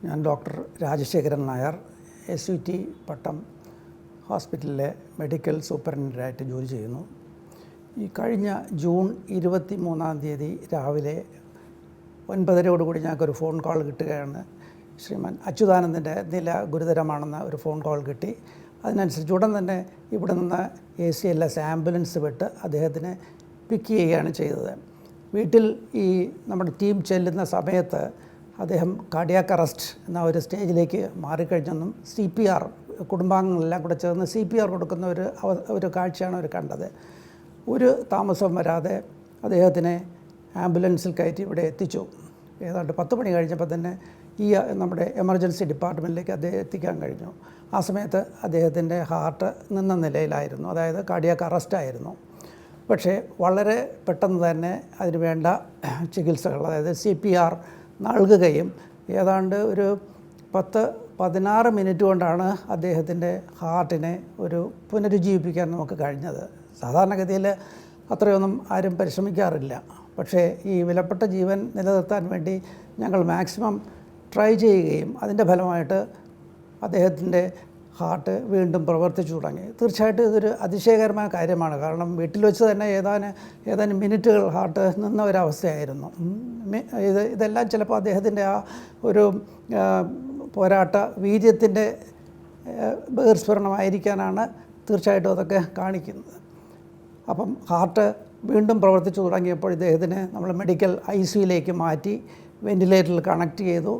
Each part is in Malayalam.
ഞാൻ ഡോക്ടർ രാജശേഖരൻ നായർ SUT പട്ടം ഹോസ്പിറ്റലിലെ മെഡിക്കൽ സൂപ്രണ്ടൻ്റായിട്ട് ജോലി ചെയ്യുന്നു. ഈ കഴിഞ്ഞ ജൂൺ 23 രാവിലെ 9:30 ഞങ്ങൾക്കൊരു ഫോൺ കോൾ കിട്ടുകയാണ്. ശ്രീമാൻ അച്യുതാനന്ദൻ്റെ നില ഗുരുതരമാണെന്ന ഒരു ഫോൺ കോൾ കിട്ടി. അതിനനുസരിച്ച് ഉടൻ തന്നെ ഇവിടെ നിന്ന് ACLS ആംബുലൻസ് വിട്ട് അദ്ദേഹത്തിനെ പിക്ക് ചെയ്യുകയാണ് ചെയ്തത്. വീട്ടിൽ ഈ നമ്മുടെ ടീം ചെല്ലുന്ന സമയത്ത് അദ്ദേഹം കാർഡിയാക് അറസ്റ്റ് എന്ന ഒരു സ്റ്റേജിലേക്ക് മാറിക്കഴിഞ്ഞെന്നും CPR കുടുംബാംഗങ്ങളെല്ലാം കൂടെ ചേർന്ന് CPR കൊടുക്കുന്ന ഒരു കാഴ്ചയാണ് അവർ കണ്ടത്. ഒരു താമസവും വരാതെ അദ്ദേഹത്തിനെ ആംബുലൻസിൽ കയറ്റി ഇവിടെ എത്തിച്ചു. ഏതാണ്ട് 10 മണി കഴിഞ്ഞപ്പോൾ തന്നെ നമ്മുടെ എമർജൻസി ഡിപ്പാർട്ട്മെൻറ്റിലേക്ക് അദ്ദേഹം എത്തിക്കാൻ കഴിഞ്ഞു. ആ സമയത്ത് അദ്ദേഹത്തിൻ്റെ ഹാർട്ട് നിന്ന നിലയിലായിരുന്നു, അതായത് കാർഡിയാക് അറസ്റ്റായിരുന്നു. പക്ഷേ വളരെ പെട്ടെന്ന് തന്നെ അതിന് വേണ്ട ചികിത്സകൾ, അതായത് CPR നൽകുകയും ഏതാണ്ട് ഒരു 10-16 മിനിറ്റ് കൊണ്ടാണ് അദ്ദേഹത്തിൻ്റെ ഹാർട്ടിനെ പുനരുജ്ജീവിപ്പിക്കാൻ നമുക്ക് കഴിഞ്ഞത്. സാധാരണഗതിയിൽ അത്രയൊന്നും ആരും പരിശ്രമിക്കാറില്ല. പക്ഷേ ഈ വിലപ്പെട്ട ജീവൻ നിലനിർത്താൻ വേണ്ടി ഞങ്ങൾ മാക്സിമം ട്രൈ ചെയ്യുകയും അതിൻ്റെ ഫലമായിട്ട് അദ്ദേഹത്തിൻ്റെ ഹാർട്ട് വീണ്ടും പ്രവർത്തിച്ചു തുടങ്ങി. തീർച്ചയായിട്ടും ഇതൊരു അതിശയകരമായ കാര്യമാണ്. കാരണം വീട്ടിൽ വെച്ച് തന്നെ ഏതാനും മിനിറ്റുകൾ ഹാർട്ട് നിന്ന ഒരവസ്ഥയായിരുന്നു. ഇതെല്ലാം ചിലപ്പോൾ അദ്ദേഹത്തിൻ്റെ ആ ഒരു പോരാട്ട വീര്യത്തിൻ്റെ ബഹിർസ്ഫുരണമായിരിക്കാനാണ് തീർച്ചയായിട്ടും അതൊക്കെ കാണിക്കുന്നത്. അപ്പം ഹാർട്ട് വീണ്ടും പ്രവർത്തിച്ചു തുടങ്ങിയപ്പോൾ ഇദ്ദേഹത്തിന് നമ്മൾ മെഡിക്കൽ ICUയിലേക്ക് മാറ്റി വെൻറ്റിലേറ്ററിൽ കണക്ട് ചെയ്തു.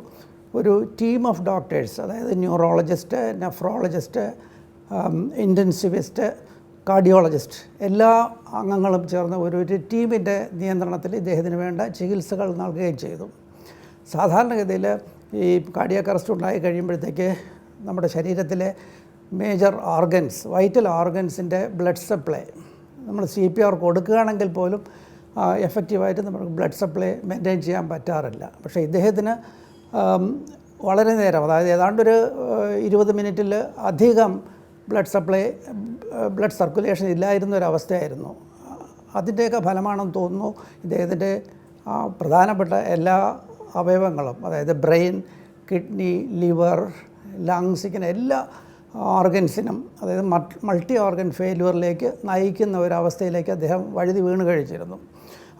ഒരു ടീം ഓഫ് ഡോക്ടേഴ്സ്, അതായത് ന്യൂറോളജിസ്റ്റ്, നെഫ്രോളജിസ്റ്റ്, ഇൻറ്റൻസിവിസ്റ്റ്, കാർഡിയോളജിസ്റ്റ് എല്ലാ അംഗങ്ങളും ചേർന്ന് ഒരു ടീമിൻ്റെ നിയന്ത്രണത്തിൽ ഇദ്ദേഹത്തിന് വേണ്ട ചികിത്സകൾ നൽകുകയും ചെയ്തു. സാധാരണഗതിയിൽ ഈ കാർഡിയാക് അറസ്റ്റ് ഉണ്ടായി കഴിയുമ്പോഴത്തേക്ക് നമ്മുടെ ശരീരത്തിലെ മേജർ ഓർഗൻസ്, വൈറ്റൽ ഓർഗൻസിൻ്റെ ബ്ലഡ് സപ്ലൈ നമ്മൾ CPR കൊടുക്കുകയാണെങ്കിൽ പോലും എഫക്റ്റീവായിട്ട് നമുക്ക് ബ്ലഡ് സപ്ലൈ മെയിൻറ്റെയിൻ ചെയ്യാൻ പറ്റാറില്ല. പക്ഷേ ഇദ്ദേഹത്തിന് വളരെ നേരം, അതായത് ഏതാണ്ടൊരു 20 മിനിറ്റിൽ അധികം ബ്ലഡ് സർക്കുലേഷൻ ഇല്ലായിരുന്ന ഒരവസ്ഥയായിരുന്നു. അതിൻ്റെയൊക്കെ ഫലമാണെന്ന് തോന്നുന്നു ഇദ്ദേഹത്തിൻ്റെ പ്രധാനപ്പെട്ട എല്ലാ അവയവങ്ങളും, അതായത് ബ്രെയിൻ, കിഡ്നി, ലിവർ, ലങ്സ്, ഇങ്ങനെ എല്ലാ ഓർഗൻസിനും, അതായത് മൾട്ടി ഓർഗൻ ഫെയിലുവറിലേക്ക് നയിക്കുന്ന ഒരവസ്ഥയിലേക്ക് അദ്ദേഹം വഴുതി വീണ് കഴിച്ചിരുന്നു.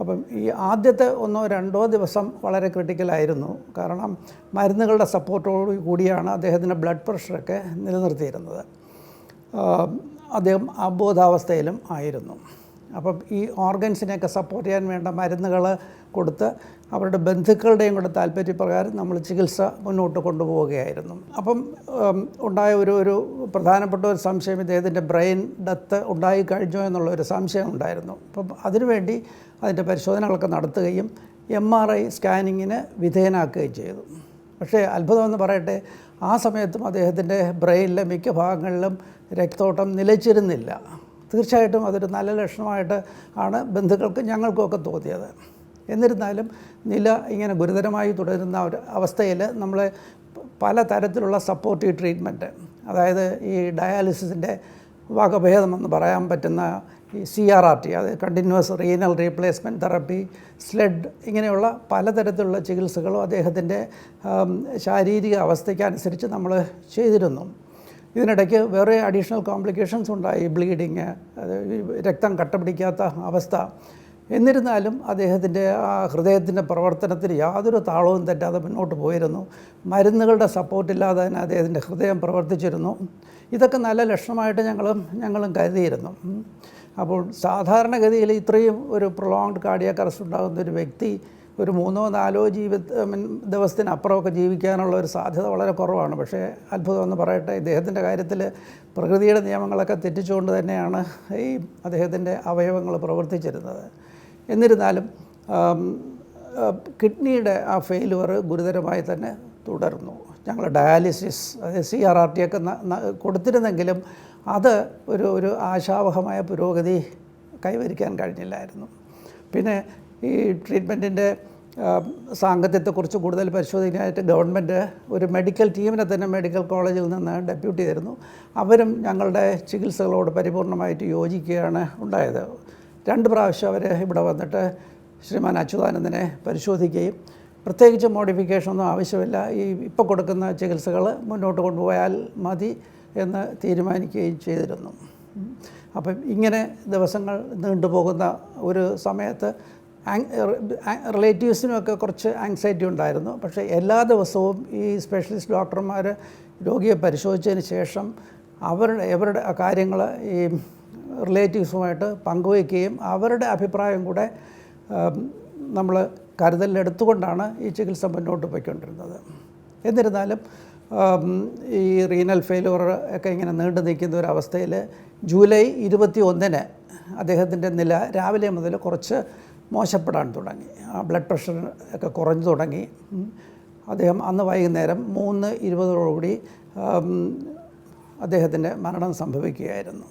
അപ്പം ഈ ആദ്യത്തെ 1-2 ദിവസം വളരെ ക്രിട്ടിക്കലായിരുന്നു. കാരണം മരുന്നുകളുടെ സപ്പോർട്ടോടു കൂടിയാണ് അദ്ദേഹത്തിൻ്റെ ബ്ലഡ് പ്രഷറൊക്കെ നിലനിർത്തിയിരുന്നത്. അദ്ദേഹം അബോധാവസ്ഥയിലും ആയിരുന്നു. അപ്പം ഈ ഓർഗൻസിനെയൊക്കെ സപ്പോർട്ട് ചെയ്യാൻ വേണ്ട മരുന്നുകൾ കൊടുത്ത് അവരുടെ ബന്ധുക്കളുടെയും കൂടെ താല്പര്യപ്രകാരം നമ്മൾ ചികിത്സ മുന്നോട്ട് കൊണ്ടുപോവുകയായിരുന്നു. അപ്പം ഉണ്ടായ ഒരു പ്രധാനപ്പെട്ട ഒരു സംശയം, ഇദ്ദേഹത്തിൻ്റെ ബ്രെയിൻ ഡെത്ത് ഉണ്ടായി കഴിഞ്ഞോ എന്നുള്ളൊരു സംശയം ഉണ്ടായിരുന്നു. അപ്പം അതിനുവേണ്ടി അതിൻ്റെ പരിശോധനകളൊക്കെ നടത്തുകയും MRI സ്കാനിങ്ങിന് വിധേയനാക്കുകയും ചെയ്തു. പക്ഷേ അത്ഭുതമെന്ന് പറയട്ടെ, ആ സമയത്തും അദ്ദേഹത്തിൻ്റെ ബ്രെയിനിലെ മിക്ക ഭാഗങ്ങളിലും രക്തോട്ടം നിലച്ചിരുന്നില്ല. തീർച്ചയായിട്ടും അതൊരു നല്ല ലക്ഷണമായിട്ട് ആണ് ബന്ധുക്കൾക്ക് ഞങ്ങൾക്കുമൊക്കെ തോന്നിയത്. എന്നിരുന്നാലും നില ഇങ്ങനെ ഗുരുതരമായി തുടരുന്ന ഒരു അവസ്ഥയിൽ നമ്മൾ പല തരത്തിലുള്ള സപ്പോർട്ടീവ് ട്രീറ്റ്മെൻറ്റ്, അതായത് ഈ ഡയാലിസിസിൻ്റെ വകഭേദമെന്ന് പറയാൻ പറ്റുന്ന ഈ CRRT, അതായത് continuous renal replacement therapy, SLED, ഇങ്ങനെയുള്ള പലതരത്തിലുള്ള ചികിത്സകളും അദ്ദേഹത്തിൻ്റെ ശാരീരിക അവസ്ഥയ്ക്കനുസരിച്ച് നമ്മൾ ചെയ്തിരുന്നു. ഇതിനിടയ്ക്ക് വേറെ അഡീഷണൽ കോംപ്ലിക്കേഷൻസ് ഉണ്ടായി, ബ്ലീഡിങ്, രക്തം കട്ടപിടിക്കാത്ത അവസ്ഥ. എന്നിരുന്നാലും അദ്ദേഹത്തിൻ്റെ ആ ഹൃദയത്തിൻ്റെ പ്രവർത്തനത്തിൽ യാതൊരു താളവും തെറ്റാതെ മുന്നോട്ട് പോയിരുന്നു. മരുന്നുകളുടെ സപ്പോർട്ടില്ലാതെ തന്നെ അദ്ദേഹത്തിൻ്റെ ഹൃദയം പ്രവർത്തിച്ചിരുന്നു. ഇതൊക്കെ നല്ല ലക്ഷണമായിട്ട് ഞങ്ങളും കരുതിയിരുന്നു. അപ്പോൾ സാധാരണഗതിയിൽ ഇത്രയും ഒരു പ്രൊലോങ്ഡ് കാർഡിയാക് അറസ്റ്റ് ഉണ്ടാകുന്ന ഒരു വ്യക്തി ഒരു 3-4 ദിവസത്തിനപ്പുറമൊക്കെ ജീവിക്കാനുള്ള ഒരു സാധ്യത വളരെ കുറവാണ്. പക്ഷേ അത്ഭുതമെന്ന് പറയട്ടെ, ഇദ്ദേഹത്തിൻ്റെ കാര്യത്തിൽ പ്രകൃതിയുടെ നിയമങ്ങളൊക്കെ തെറ്റിച്ചുകൊണ്ട് തന്നെയാണ് ഈ അദ്ദേഹത്തിൻ്റെ അവയവങ്ങൾ പ്രവർത്തിച്ചിരുന്നത്. എന്നിരുന്നാലും കിഡ്നിയുടെ ആ ഫെയിലുവർ ഗുരുതരമായി തന്നെ തുടർന്നു. ഞങ്ങൾ ഡയാലിസിസ്, അതായത് CRRT ഒക്കെ കൊടുത്തിരുന്നെങ്കിലും അത് ഒരു ആശാവഹമായ പുരോഗതി കൈവരിക്കാൻ കഴിഞ്ഞില്ലായിരുന്നു. പിന്നെ ഈ ട്രീറ്റ്മെൻറ്റിൻ്റെ സാങ്കത്യത്തെക്കുറിച്ച് കൂടുതൽ പരിശോധിക്കാനായിട്ട് ഗവൺമെൻറ് ഒരു മെഡിക്കൽ ടീമിനെ തന്നെ മെഡിക്കൽ കോളേജിൽ നിന്ന് ഡെപ്യൂട്ടി ചെയ്തിരുന്നു. അവരും ഞങ്ങളുടെ ചികിത്സകളോട് പരിപൂർണമായിട്ട് യോജിക്കുകയാണ് ഉണ്ടായത്. 2 പ്രാവശ്യം അവർ ഇവിടെ വന്നിട്ട് ശ്രീമാൻ അച്യുതാനന്ദനെ പരിശോധിക്കുകയും പ്രത്യേകിച്ച് മോഡിഫിക്കേഷനൊന്നും ആവശ്യമില്ല, ഈ ഇപ്പോൾ കൊടുക്കുന്ന ചികിത്സകൾ മുന്നോട്ട് കൊണ്ടുപോയാൽ മതി എന്ന് തീരുമാനിക്കുകയും ചെയ്തിരുന്നു. അപ്പം ഇങ്ങനെ ദിവസങ്ങൾ നീണ്ടുപോകുന്ന ഒരു സമയത്ത് റിലേറ്റീവ്സിനുമൊക്കെ കുറച്ച് ആങ്സൈറ്റി ഉണ്ടായിരുന്നു. പക്ഷേ എല്ലാ ദിവസവും ഈ സ്പെഷ്യലിസ്റ്റ് ഡോക്ടർമാർ രോഗിയെ പരിശോധിച്ചതിന് ശേഷം അവരുടെ കാര്യങ്ങൾ ഈ റിലേറ്റീവ്സുമായിട്ട് പങ്കുവയ്ക്കുകയും അവരുടെ അഭിപ്രായം കൂടെ നമ്മൾ കരുതലിലെടുത്തുകൊണ്ടാണ് ഈ ചികിത്സ മുന്നോട്ട് പോയിക്കൊണ്ടിരുന്നത്. എന്നിരുന്നാലും ഈ റീനൽ ഫെയിലുവർ ഒക്കെ ഇങ്ങനെ നീണ്ടു നിൽക്കുന്ന ഒരവസ്ഥയിൽ ജൂലൈ 21 അദ്ദേഹത്തിൻ്റെ നില രാവിലെ മുതൽ കുറച്ച് മോശപ്പെടാൻ തുടങ്ങി. ബ്ലഡ് പ്രഷർ ഒക്കെ കുറഞ്ഞു തുടങ്ങി. അദ്ദേഹം അന്ന് വൈകുന്നേരം 3:20 അദ്ദേഹത്തിൻ്റെ മരണം സംഭവിക്കുകയായിരുന്നു.